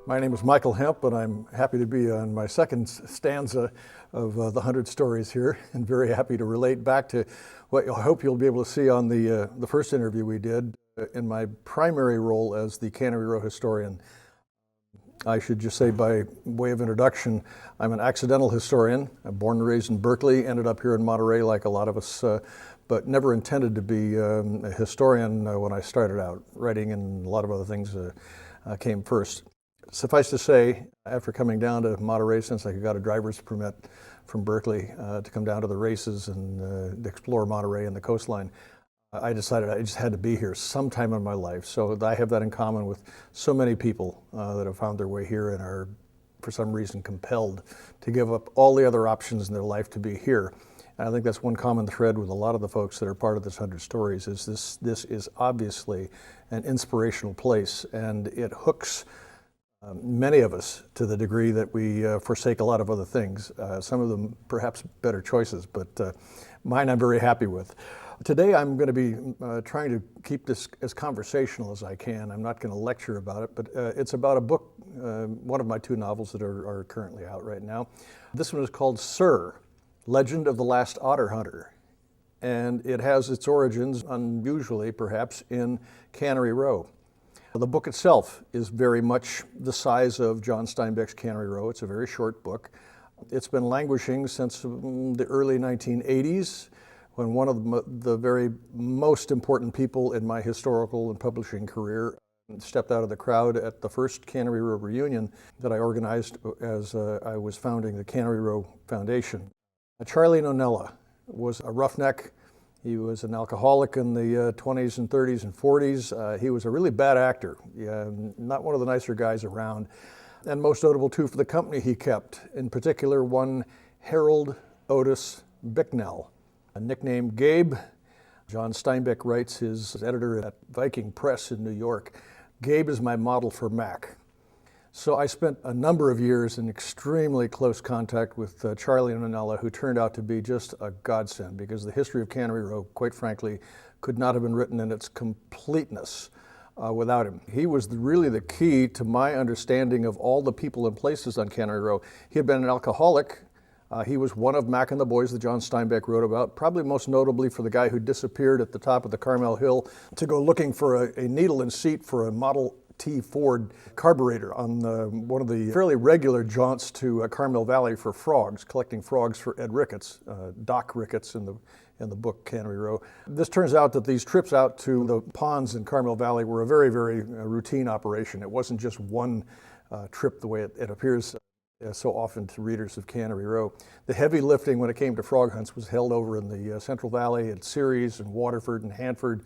My name is Michael Hemp, and I'm happy to be on my second stanza of the 100 Stories here, and very happy to relate back to what I hope you'll be able to see on the first interview we did in my primary role as the Cannery Row historian. I should just say, by way of introduction, I'm an accidental historian. I'm born and raised in Berkeley, ended up here in Monterey like a lot of us, but never intended to be a historian when I started out. Writing and a lot of other things came first. Suffice to say, after coming down to Monterey, since I got a driver's permit from Berkeley to come down to the races and explore Monterey and the coastline, I decided I just had to be here sometime in my life. So I have that in common with so many people that have found their way here and are, for some reason, compelled to give up all the other options in their life to be here. And I think that's one common thread with a lot of the folks that are part of this 100 Stories, is this is obviously an inspirational place, and it hooks many of us to the degree that we forsake a lot of other things. Some of them perhaps better choices, but mine I'm very happy with. Today I'm going to be trying to keep this as conversational as I can. I'm not going to lecture about it, but it's about a book, one of my two novels that are currently out right now. This one is called Sir, Legend of the Last Otter Hunter. And it has its origins, unusually perhaps, in Cannery Row. The book itself is very much the size of John Steinbeck's Cannery Row. It's a very short book. It's been languishing since the early 1980s, when one of the very most important people in my historical and publishing career stepped out of the crowd at the first Cannery Row reunion that I organized as I was founding the Cannery Row Foundation. Charlie Nonella was a roughneck. He was an alcoholic in the 20s and 30s and 40s. He was a really bad actor, not one of the nicer guys around. And most notable, too, for the company he kept, in particular one Harold Otis Bicknell, a nickname Gabe. John Steinbeck writes, his editor at Viking Press in New York, "Gabe is my model for Mac." So I spent a number of years in extremely close contact with Charlie Nonella, who turned out to be just a godsend, because the history of Cannery Row, quite frankly, could not have been written in its completeness without him. He was really the key to my understanding of all the people and places on Cannery Row. He had been an alcoholic. He was one of Mac and the Boys that John Steinbeck wrote about, probably most notably for the guy who disappeared at the top of the Carmel Hill to go looking for a needle and seat for a Model T Ford carburetor on one of the fairly regular jaunts to Carmel Valley for frogs, collecting frogs for Ed Ricketts, Doc Ricketts in the book Cannery Row. This turns out that these trips out to the ponds in Carmel Valley were a very, very routine operation. It wasn't just one trip the way it appears so often to readers of Cannery Row. The heavy lifting when it came to frog hunts was held over in the Central Valley at Ceres and Waterford and Hanford,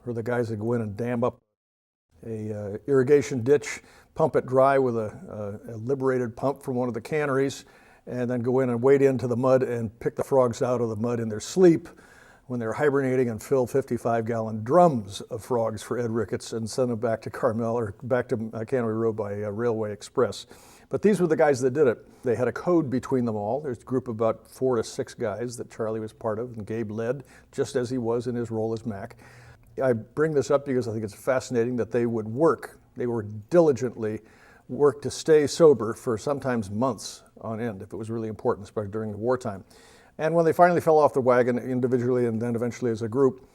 where the guys would go in and dam up a irrigation ditch, pump it dry with a liberated pump from one of the canneries, and then go in and wade into the mud and pick the frogs out of the mud in their sleep when they're hibernating, and fill 55-gallon drums of frogs for Ed Ricketts and send them back to Carmel or back to Cannery Row by Railway Express. But these were the guys that did it. They had a code between them all. There's a group of about 4 to 6 guys that Charlie was part of and Gabe led, just as he was in his role as Mac. I bring this up because I think it's fascinating that they would work. They were diligently work to stay sober for sometimes months on end, if it was really important, especially during the wartime. And when they finally fell off the wagon individually and then eventually as a group,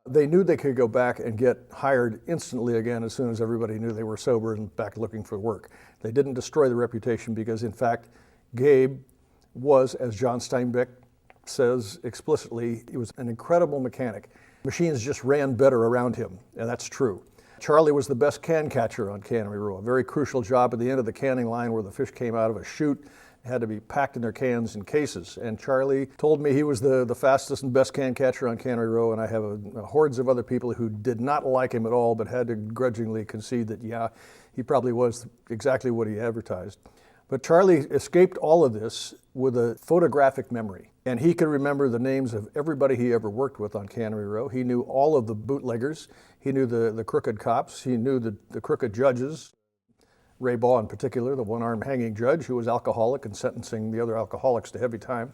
they knew they could go back and get hired instantly again as soon as everybody knew they were sober and back looking for work. They didn't destroy the reputation because, in fact, Gabe was, as John Steinbeck says explicitly, he was an incredible mechanic. Machines just ran better around him, and that's true. Charlie was the best can catcher on Cannery Row, a very crucial job at the end of the canning line where the fish came out of a chute, had to be packed in their cans in cases. And Charlie told me he was the fastest and best can catcher on Cannery Row, and I have hordes of other people who did not like him at all, but had to grudgingly concede that, yeah, he probably was exactly what he advertised. But Charlie escaped all of this with a photographic memory. And he could remember the names of everybody he ever worked with on Cannery Row. He knew all of the bootleggers. He knew the crooked cops. He knew the crooked judges. Ray Baugh in particular, the one-armed hanging judge who was alcoholic and sentencing the other alcoholics to heavy time.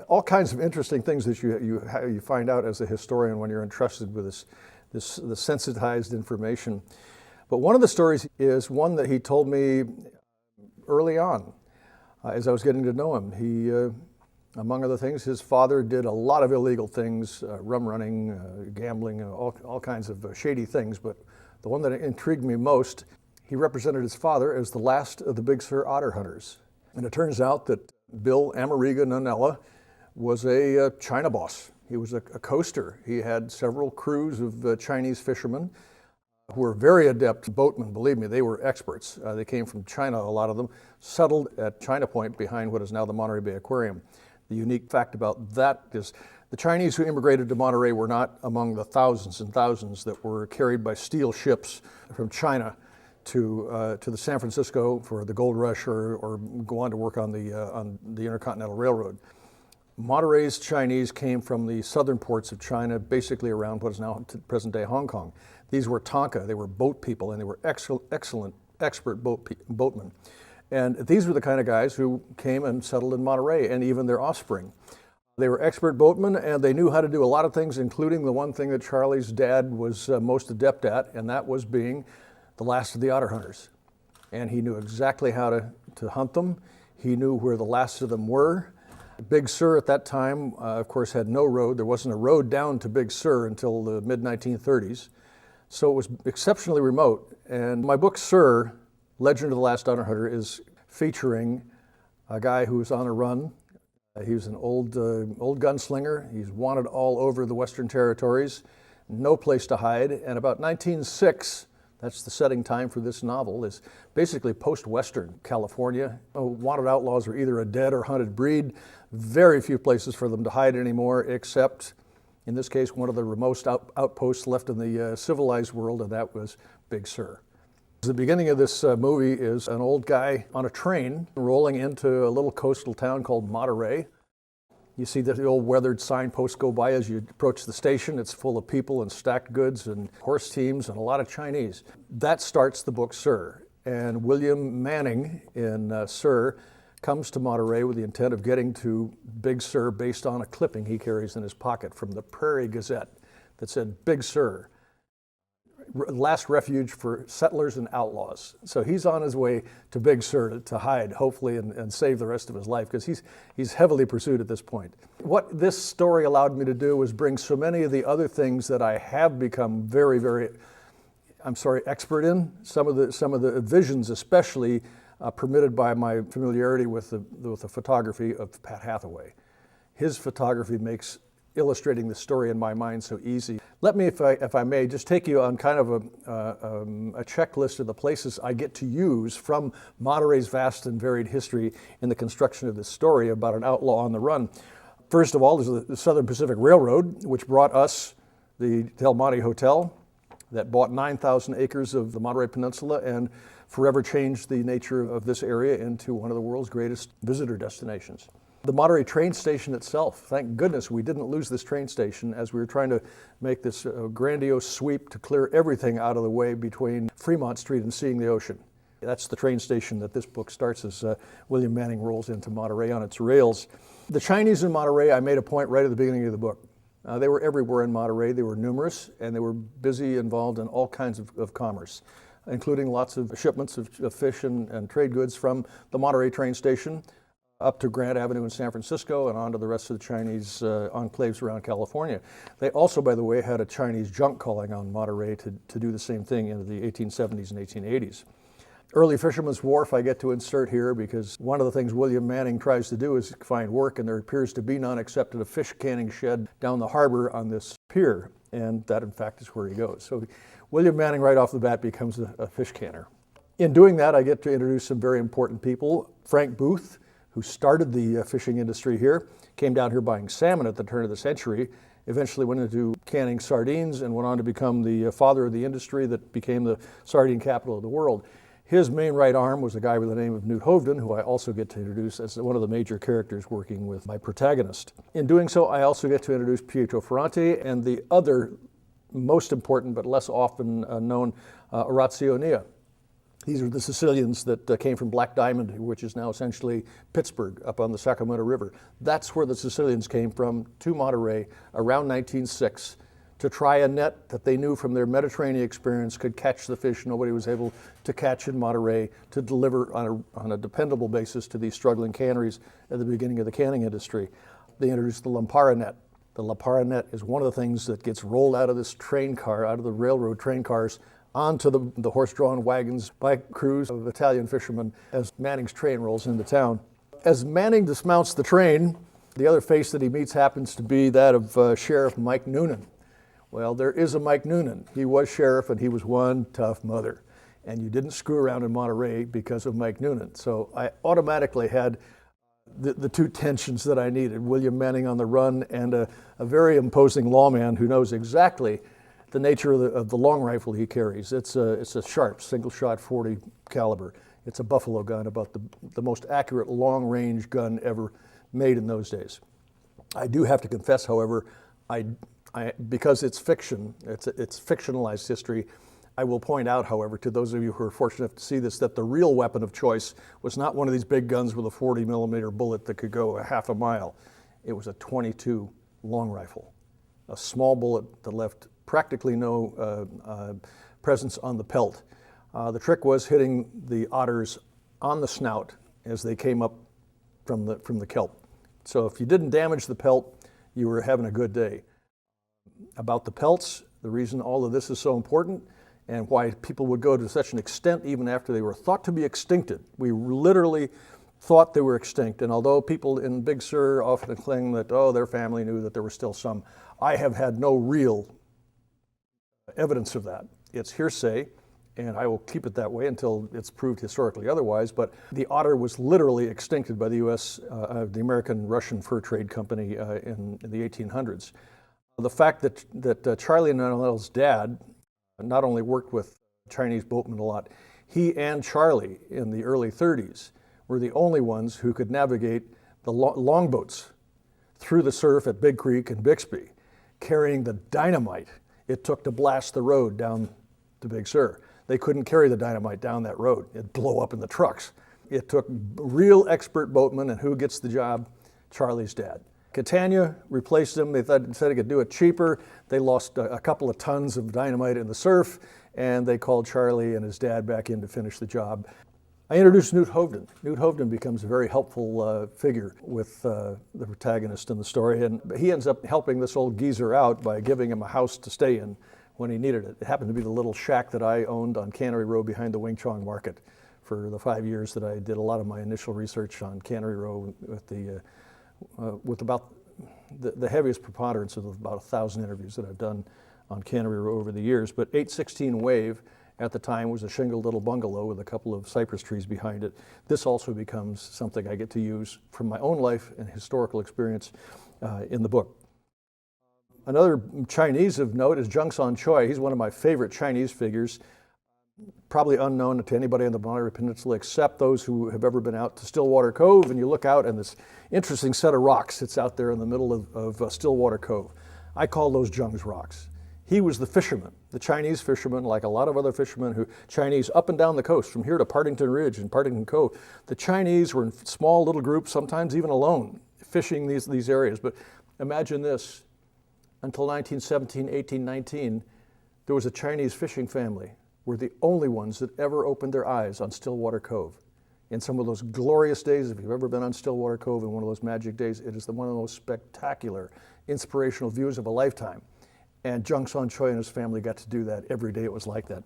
All kinds of interesting things that you find out as a historian when you're entrusted with this sensitized information. But one of the stories is one that he told me early on as I was getting to know him. He, among other things, his father did a lot of illegal things, rum running, gambling, all kinds of shady things. But the one that intrigued me most, he represented his father as the last of the Big Sur otter hunters. And it turns out that Bill Ameriga Nunella was a China boss. He was a coaster. He had several crews of Chinese fishermen who were very adept boatmen. Believe me, they were experts. They came from China, a lot of them, settled at China Point behind what is now the Monterey Bay Aquarium. The unique fact about that is the Chinese who immigrated to Monterey were not among the thousands and thousands that were carried by steel ships from China to the San Francisco for the gold rush or go on to work on the Intercontinental Railroad. Monterey's Chinese came from the southern ports of China, basically around what is now present-day Hong Kong. These were Tanaka. They were boat people, and they were excellent, expert boatmen. And these were the kind of guys who came and settled in Monterey, and even their offspring. They were expert boatmen, and they knew how to do a lot of things, including the one thing that Charlie's dad was most adept at, and that was being the last of the otter hunters. And he knew exactly how to hunt them. He knew where the last of them were. Big Sur at that time, of course, had no road. There wasn't a road down to Big Sur until the mid-1930s. So it was exceptionally remote. And my book, Sur, Legend of the Last Otter Hunter, is featuring a guy who was on a run. He was an old gunslinger. He's wanted all over the Western Territories, no place to hide. And about 1906, that's the setting time for this novel, is basically post-Western California. Wanted outlaws were either a dead or hunted breed. Very few places for them to hide anymore, except, in this case, one of the remote outposts left in the civilized world, and that was Big Sur. The beginning of this movie is an old guy on a train rolling into a little coastal town called Monterey. You see the old weathered signposts go by as you approach the station. It's full of people and stacked goods and horse teams and a lot of Chinese. That starts the book Sur. And William Manning in Sur comes to Monterey with the intent of getting to Big Sur based on a clipping he carries in his pocket from the Prairie Gazette that said, Big Sur, last refuge for settlers and outlaws. So he's on his way to Big Sur to hide, hopefully, and save the rest of his life, because he's heavily pursued at this point. What this story allowed me to do was bring so many of the other things that I have become very, very, expert in. Some of the visions, especially permitted by my familiarity with the photography of Pat Hathaway. His photography makes illustrating the story in my mind so easy. Let me, if I may, just take you on kind of a checklist of the places I get to use from Monterey's vast and varied history in the construction of this story about an outlaw on the run. First of all, there's the Southern Pacific Railroad, which brought us the Del Monte Hotel, that bought 9,000 acres of the Monterey Peninsula and forever changed the nature of this area into one of the world's greatest visitor destinations. The Monterey train station itself, thank goodness we didn't lose this train station as we were trying to make this grandiose sweep to clear everything out of the way between Fremont Street and Seeing the Ocean. That's the train station that this book starts as William Manning rolls into Monterey on its rails. The Chinese in Monterey, I made a point right at the beginning of the book. They were everywhere in Monterey. They were numerous, and they were busy, involved in all kinds of commerce, including lots of shipments of fish and trade goods from the Monterey train station up to Grant Avenue in San Francisco and on to the rest of the Chinese enclaves around California. They also, by the way, had a Chinese junk calling on Monterey to do the same thing in the 1870s and 1880s. Early Fisherman's Wharf I get to insert here because one of the things William Manning tries to do is find work, and there appears to be none except at a fish canning shed down the harbor on this pier, and that in fact is where he goes. So William Manning right off the bat becomes a fish canner. In doing that, I get to introduce some very important people. Frank Booth, who started the fishing industry here, came down here buying salmon at the turn of the century, eventually went into canning sardines and went on to become the father of the industry that became the sardine capital of the world. His main right arm was a guy by the name of Newt Hovden, who I also get to introduce as one of the major characters working with my protagonist. In doing so, I also get to introduce Pietro Ferrante and the other most important but less often known Orazio Nia. These are the Sicilians that came from Black Diamond, which is now essentially Pittsburgh, up on the Sacramento River. That's where the Sicilians came from to Monterey around 1906 to try a net that they knew from their Mediterranean experience could catch the fish nobody was able to catch in Monterey, to deliver on a dependable basis to these struggling canneries at the beginning of the canning industry. They introduced the Lampara net. The Lampara net is one of the things that gets rolled out of this train car, out of the railroad train cars, onto the horse-drawn wagons by crews of Italian fishermen as Manning's train rolls into town. As Manning dismounts the train, the other face that he meets happens to be that of Sheriff Mike Noonan. Well, there is a Mike Noonan. He was sheriff, and he was one tough mother. And you didn't screw around in Monterey because of Mike Noonan. So I automatically had the two tensions that I needed: William Manning on the run and a very imposing lawman who knows exactly the nature of the long rifle he carries. It's a sharp single-shot 40 caliber. It's a buffalo gun, about the most accurate long-range gun ever made in those days. I do have to confess, however, because it's fiction, it's fictionalized history, I will point out, however, to those of you who are fortunate enough to see this, that the real weapon of choice was not one of these big guns with a 40 millimeter bullet that could go a half a mile. It was a .22 long rifle, a small bullet that left practically no presence on the pelt. The trick was hitting the otters on the snout as they came up from the kelp. So if you didn't damage the pelt, you were having a good day. About the pelts, the reason all of this is so important and why people would go to such an extent even after they were thought to be extincted. We literally thought they were extinct, and although people in Big Sur often claim that, oh, their family knew that there were still some, I have had no real evidence of that. It's hearsay, and I will keep it that way until it's proved historically otherwise, but the otter was literally extincted by the U.S., the American-Russian Fur Trade Company in the 1800s. The fact that Charlie Nonnell's dad not only worked with Chinese boatmen a lot, he and Charlie in the early 30s were the only ones who could navigate the longboats through the surf at Big Creek and Bixby, carrying the dynamite it took to blast the road down to Big Sur. They couldn't carry the dynamite down that road. It'd blow up in the trucks. It took real expert boatmen, and who gets the job? Charlie's dad. Catania replaced them. They said they could do it cheaper. They lost a couple of tons of dynamite in the surf, and they called Charlie and his dad back in to finish the job. I introduced Newt Hovden. Newt Hovden becomes a very helpful figure with the protagonist in the story, and he ends up helping this old geezer out by giving him a house to stay in when he needed it. It happened to be the little shack that I owned on Cannery Row behind the Wing Chong Market for the 5 years that I did a lot of my initial research on Cannery Row with about the heaviest preponderance of about 1,000 interviews that I've done on Cannery Row over the years. But 816 Wave at the time was a shingled little bungalow with a couple of cypress trees behind it. This also becomes something I get to use from my own life and historical experience in the book. Another Chinese of note is Zheng San Choi. He's one of my favorite Chinese figures, probably unknown to anybody on the Monterey Peninsula except those who have ever been out to Stillwater Cove, and you look out and this interesting set of rocks sits out there in the middle of Stillwater Cove. I call those Zheng's rocks. He was the fisherman, the Chinese fisherman, like a lot of other fishermen Chinese up and down the coast, from here to Partington Ridge and Partington Cove. The Chinese were in small little groups, sometimes even alone, fishing these areas. But imagine this, until 1917, 18, 19, there was a Chinese fishing family. We're the only ones that ever opened their eyes on Stillwater Cove. In some of those glorious days, if you've ever been on Stillwater Cove in one of those magic days, it is one of the most spectacular, inspirational views of a lifetime. And Zheng San Choi and his family got to do that every day. It was like that.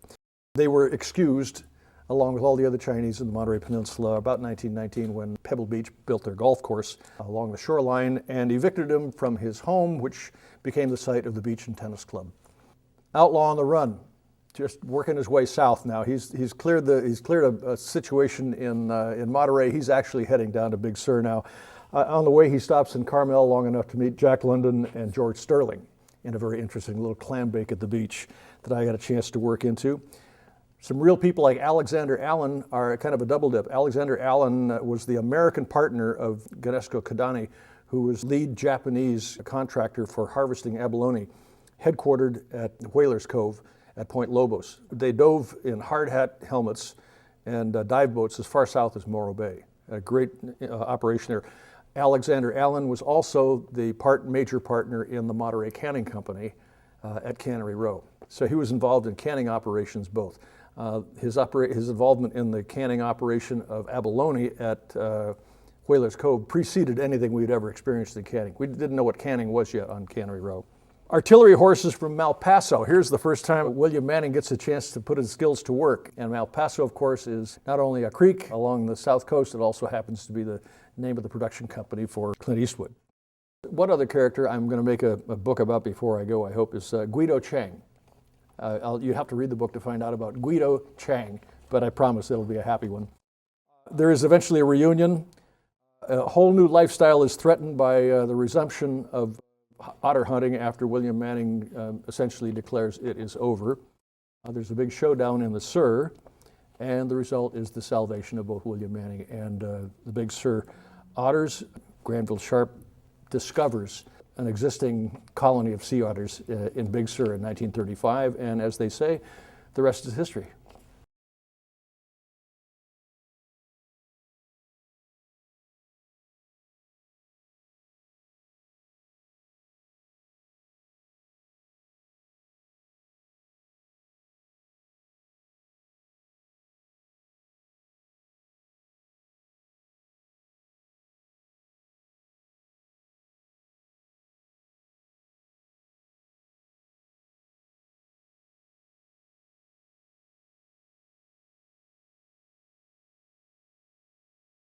They were excused, along with all the other Chinese in the Monterey Peninsula, about 1919 when Pebble Beach built their golf course along the shoreline and evicted him from his home, which became the site of the Beach and Tennis Club. Outlaw on the run, just working his way south now. He's cleared a situation in Monterey. He's actually heading down to Big Sur now. On the way, he stops in Carmel long enough to meet Jack London and George Sterling in a very interesting little clam bake at the beach that I got a chance to work into. Some real people like Alexander Allen are kind of a double dip. Alexander Allen was the American partner of Ganesco Kadani, who was lead Japanese contractor for harvesting abalone, headquartered at Whalers Cove at Point Lobos. They dove in hard hat helmets and dive boats as far south as Morro Bay. A great operation there. Alexander Allen was also the major partner in the Monterey Canning Company at Cannery Row. So he was involved in canning operations both. His involvement in the canning operation of abalone at Whalers Cove preceded anything we'd ever experienced in canning. We didn't know what canning was yet on Cannery Row. Artillery horses from Malpaso. Here's the first time William Manning gets a chance to put his skills to work. And Malpaso, of course, is not only a creek along the south coast, it also happens to be the name of the production company for Clint Eastwood. One other character I'm going to make a book about before I go, I hope, is Guido Chang. You have to read the book to find out about Guido Chang, but I promise it'll be a happy one. There is eventually a reunion. A whole new lifestyle is threatened by the resumption of otter hunting after William Manning essentially declares it is over. There's a big showdown in the Sur, and the result is the salvation of both William Manning and the Big Sur otters. Granville Sharp discovers an existing colony of sea otters in Big Sur in 1935, and as they say, the rest is history.